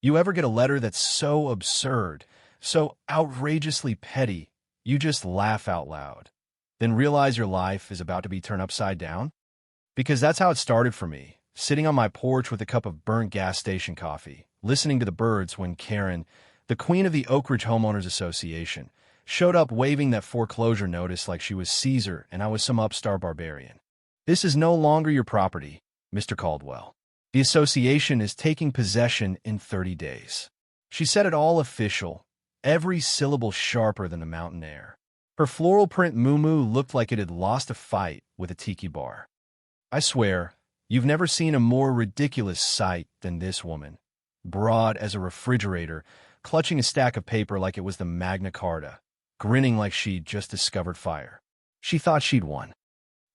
You ever get a letter that's so absurd, so outrageously petty, you just laugh out loud, then realize your life is about to be turned upside down? Because that's how it started for me, sitting on my porch with a cup of burnt gas station coffee, listening to the birds when Karen, the queen of the Oak Ridge Homeowners Association, showed up waving that foreclosure notice like she was Caesar and I was some upstart barbarian. This is no longer your property, Mr. Caldwell. The association is taking possession in 30 days. She said it all official, every syllable sharper than the mountain air. Her floral print muumuu looked like it had lost a fight with a tiki bar. I swear, you've never seen a more ridiculous sight than this woman, broad as a refrigerator, clutching a stack of paper like it was the Magna Carta, grinning like she'd just discovered fire. She thought she'd won.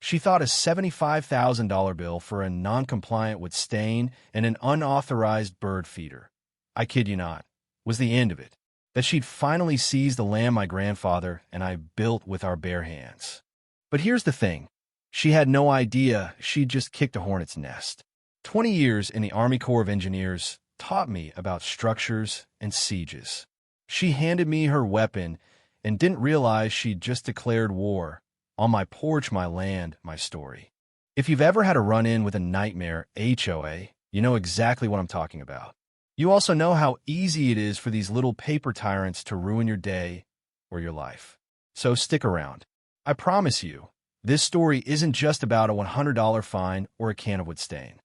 She thought a $75,000 bill for a non-compliant wood stain and an unauthorized bird feeder, I kid you not, was the end of it. That she'd finally seized the land my grandfather and I built with our bare hands. But here's the thing. She had no idea she'd just kicked a hornet's nest. 20 years in the Army Corps of Engineers taught me about structures and sieges. She handed me her weapon and didn't realize she'd just declared war. On my porch, my land, my story. If you've ever had a run-in with a nightmare HOA, you know exactly what I'm talking about. You also know how easy it is for these little paper tyrants to ruin your day or your life. So stick around. I promise you, this story isn't just about a $100 fine or a can of wood stain.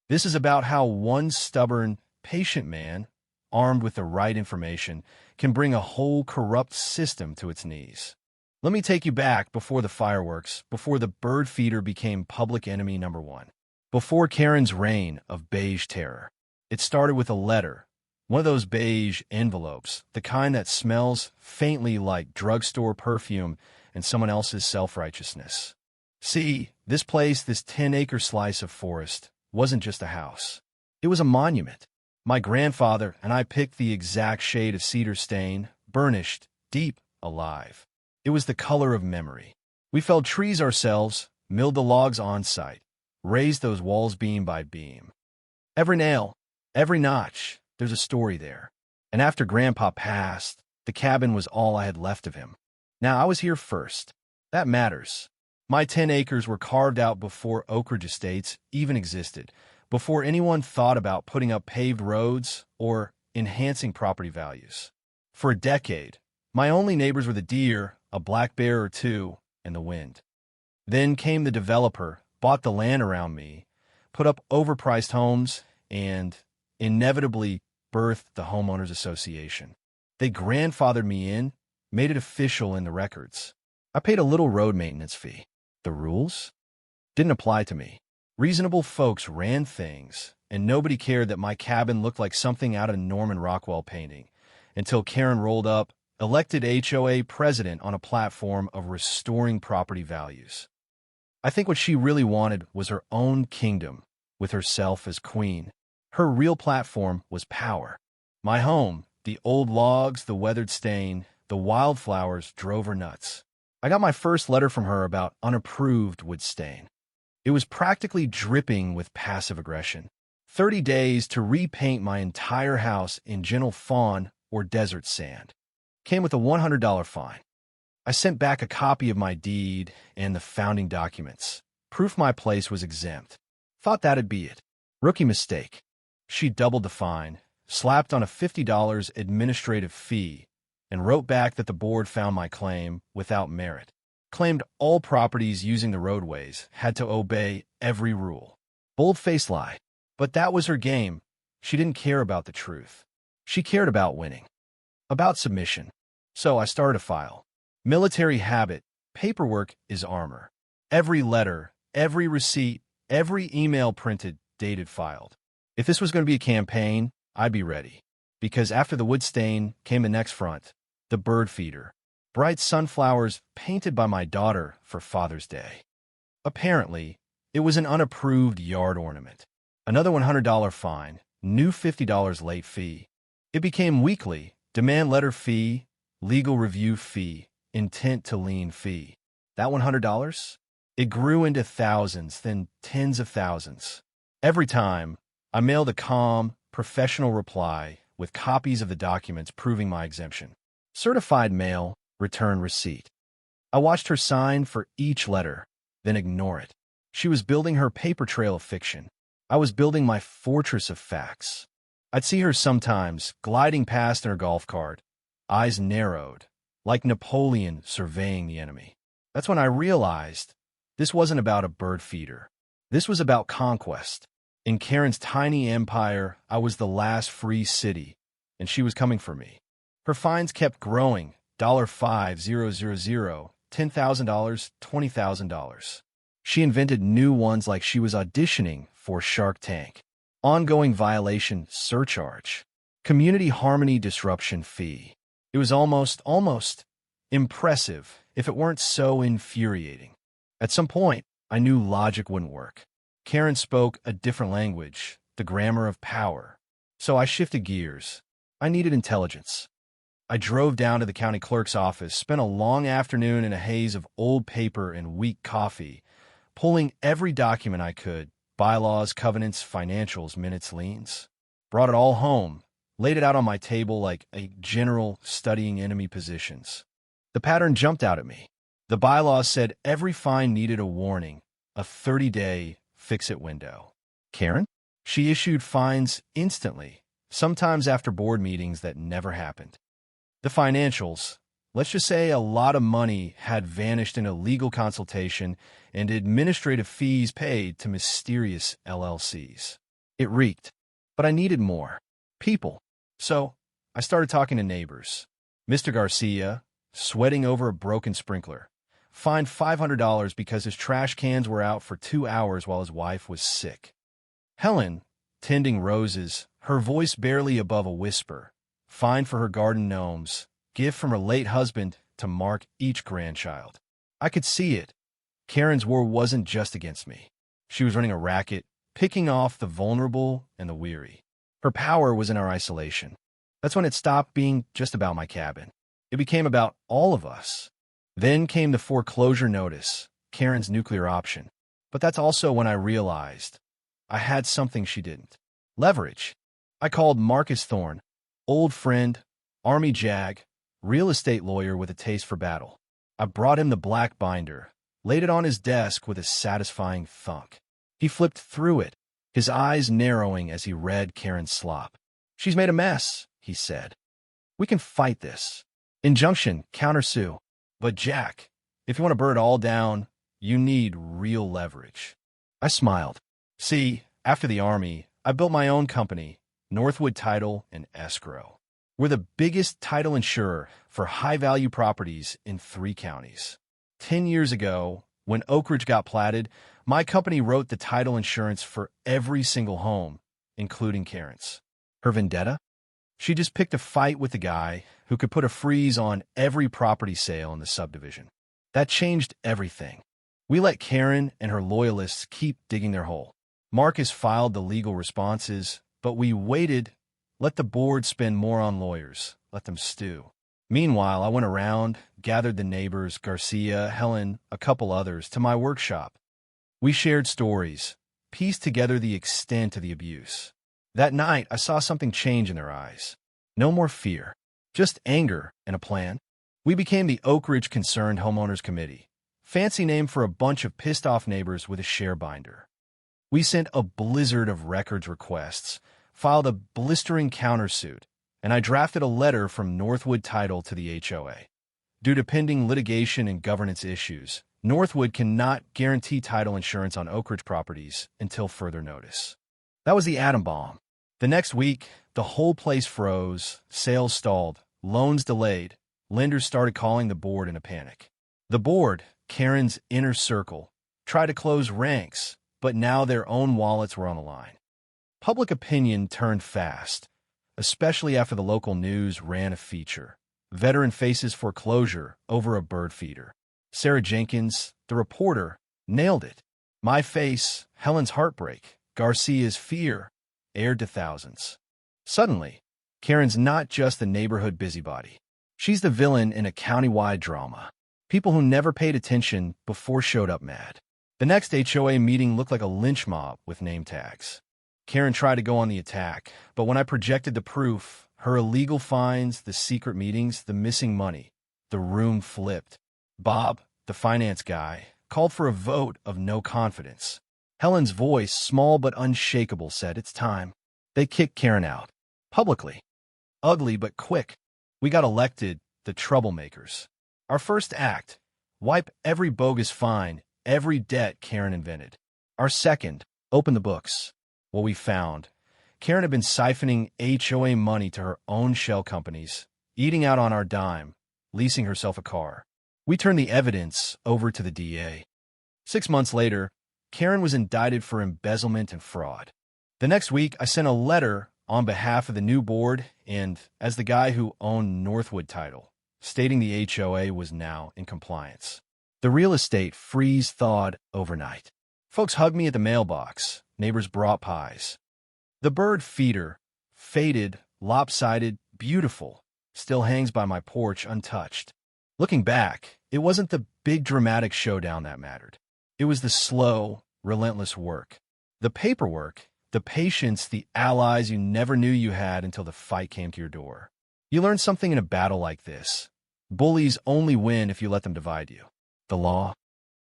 This is about how one stubborn, patient man, armed with the right information, can bring a whole corrupt system to its knees. Let me take you back before the fireworks, before the bird feeder became public enemy number one, before Karen's reign of beige terror. It started with a letter, one of those beige envelopes, the kind that smells faintly like drugstore perfume and someone else's self-righteousness. See, this place, this 10-acre slice of forest, wasn't just a house. It was a monument. My grandfather and I picked the exact shade of cedar stain, burnished, deep, alive. It was the color of memory. We felled trees ourselves, milled the logs on-site, raised those walls beam by beam. Every nail, every notch, there's a story there. And after Grandpa passed, the cabin was all I had left of him. Now, I was here first. That matters. My 10 acres were carved out before Oak Ridge Estates even existed, before anyone thought about putting up paved roads or enhancing property values. For a decade, my only neighbors were the deer, a black bear or two, and the wind. Then came the developer, bought the land around me, put up overpriced homes, and inevitably birthed the Homeowners Association. They grandfathered me in, made it official in the records. I paid a little road maintenance fee. The rules didn't apply to me. Reasonable folks ran things, and nobody cared that my cabin looked like something out of a Norman Rockwell painting, until Karen rolled up, elected HOA president on a platform of restoring property values. I think what she really wanted was her own kingdom, with herself as queen. Her real platform was power. My home, the old logs, the weathered stain, the wildflowers drove her nuts. I got my first letter from her about unapproved wood stain. It was practically dripping with passive aggression. 30 days to repaint my entire house in gentle fawn or desert sand. Came with a $100 fine. I sent back a copy of my deed and the founding documents. Proof my place was exempt. Thought that'd be it. Rookie mistake. She doubled the fine, slapped on a $50 administrative fee, and wrote back that the board found my claim without merit. Claimed all properties using the roadways had to obey every rule. Bold-faced lie. But that was her game. She didn't care about the truth. She cared about winning. About submission. So I started a file. Military habit. Paperwork is armor. Every letter, every receipt, every email printed, dated, filed. If this was going to be a campaign, I'd be ready. Because after the wood stain came the next front, the bird feeder. Bright sunflowers painted by my daughter for Father's Day. Apparently, it was an unapproved yard ornament. Another $100 fine, new $50 late fee. It became weekly, demand letter fee, legal review fee, intent to lien fee. That $100? It grew into thousands, then tens of thousands. Every time, I mailed a calm, professional reply with copies of the documents proving my exemption. Certified mail, return receipt. I watched her sign for each letter, then ignore it. She was building her paper trail of fiction. I was building my fortress of facts. I'd see her sometimes, gliding past in her golf cart, eyes narrowed, like Napoleon surveying the enemy. That's when I realized this wasn't about a bird feeder. This was about conquest. In Karen's tiny empire, I was the last free city, and she was coming for me. Her fines kept growing, $5,000, $10,000, $20,000. She invented new ones like she was auditioning for Shark Tank. Ongoing violation surcharge. Community harmony disruption fee. It was almost impressive if it weren't so infuriating. At some point, I knew logic wouldn't work. Karen spoke a different language, the grammar of power. So I shifted gears. I needed intelligence. I drove down to the county clerk's office, spent a long afternoon in a haze of old paper and weak coffee, pulling every document I could, bylaws, covenants, financials, minutes, liens. Brought it all home, laid it out on my table like a general studying enemy positions. The pattern jumped out at me. The bylaws said every fine needed a warning, a 30-day fix-it window. Karen? She issued fines instantly, sometimes after board meetings that never happened. The financials, let's just say a lot of money had vanished in a legal consultation and administrative fees paid to mysterious LLCs. It reeked, but I needed more. People. So I started talking to neighbors. Mr. Garcia, sweating over a broken sprinkler, fined $500 because his trash cans were out for 2 hours while his wife was sick. Helen, tending roses, her voice barely above a whisper, fined for her garden gnomes, gift from her late husband to mark each grandchild. I could see it. Karen's war wasn't just against me. She was running a racket, picking off the vulnerable and the weary. Her power was in our isolation. That's when it stopped being just about my cabin. It became about all of us. Then came the foreclosure notice, Karen's nuclear option. But that's also when I realized I had something she didn't. Leverage. I called Marcus Thorne, old friend, Army Jag, real estate lawyer with a taste for battle. I brought him the black binder, laid it on his desk with a satisfying thunk. He flipped through it, his eyes narrowing as he read Karen's slop. "She's made a mess," he said. "We can fight this. Injunction, countersue. But Jack, if you want to burn it all down, you need real leverage." I smiled. See, after the Army, I built my own company, Northwood Title and Escrow. We're the biggest title insurer for high-value properties in 3 counties. 10 years ago, when Oak Ridge got platted, my company wrote the title insurance for every single home, including Karen's. Her vendetta? She just picked a fight with the guy who could put a freeze on every property sale in the subdivision. That changed everything. We let Karen and her loyalists keep digging their hole. Marcus filed the legal responses, but we waited, let the board spend more on lawyers, let them stew. Meanwhile, I went around, gathered the neighbors, Garcia, Helen, a couple others, to my workshop. We shared stories, pieced together the extent of the abuse. That night, I saw something change in their eyes. No more fear, just anger and a plan. We became the Oak Ridge Concerned Homeowners Committee, fancy name for a bunch of pissed-off neighbors with a share binder. We sent a blizzard of records requests, filed a blistering countersuit, and I drafted a letter from Northwood Title to the HOA. Due to pending litigation and governance issues, Northwood cannot guarantee title insurance on Oak Ridge properties until further notice. That was the atom bomb. The next week, the whole place froze, sales stalled, loans delayed, lenders started calling the board in a panic. The board, Karen's inner circle, tried to close ranks, but now their own wallets were on the line. Public opinion turned fast, especially after the local news ran a feature. Veteran faces foreclosure over a bird feeder. Sarah Jenkins, the reporter, nailed it. My face, Helen's heartbreak, Garcia's fear, aired to thousands. Suddenly, Karen's not just the neighborhood busybody. She's the villain in a county-wide drama. People who never paid attention before showed up mad. The next HOA meeting looked like a lynch mob with name tags. Karen tried to go on the attack, but when I projected the proof, her illegal fines, the secret meetings, the missing money, the room flipped. Bob, the finance guy, called for a vote of no confidence. Helen's voice, small but unshakable, said, "It's time." They kicked Karen out. Publicly. Ugly but quick. We got elected the troublemakers. Our first act, wipe every bogus fine, every debt Karen invented. Our second, open the books. What we found, Karen had been siphoning HOA money to her own shell companies, eating out on our dime, leasing herself a car. We turned the evidence over to the DA. 6 months later, Karen was indicted for embezzlement and fraud. The next week, I sent a letter on behalf of the new board and as the guy who owned Northwood Title, stating the HOA was now in compliance. The real estate freeze-thawed overnight. Folks hugged me at the mailbox. Neighbors brought pies. The bird feeder, faded, lopsided, beautiful, still hangs by my porch untouched. Looking back, it wasn't the big dramatic showdown that mattered. It was the slow, relentless work. The paperwork, the patience, the allies you never knew you had until the fight came to your door. You learn something in a battle like this. Bullies only win if you let them divide you. The law,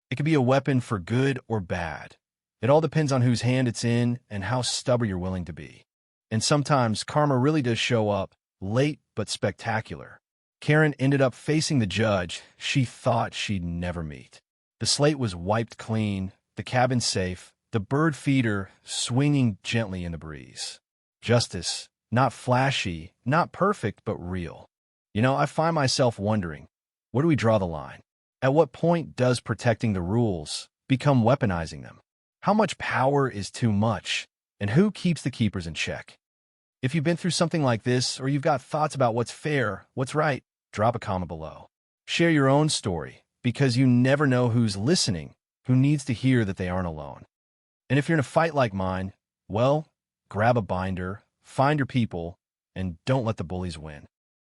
it can be a weapon for good or bad. It all depends on whose hand it's in and how stubborn you're willing to be. And sometimes karma really does show up, late but spectacular. Karen ended up facing the judge she thought she'd never meet. The slate was wiped clean, the cabin safe, the bird feeder swinging gently in the breeze. Justice, not flashy, not perfect, but real. I find myself wondering, where do we draw the line? At what point does protecting the rules become weaponizing them? How much power is too much? And who keeps the keepers in check? If you've been through something like this, or you've got thoughts about what's fair, what's right, drop a comment below. Share your own story, because you never know who's listening, who needs to hear that they aren't alone. And if you're in a fight like mine, well, grab a binder, find your people, and don't let the bullies win.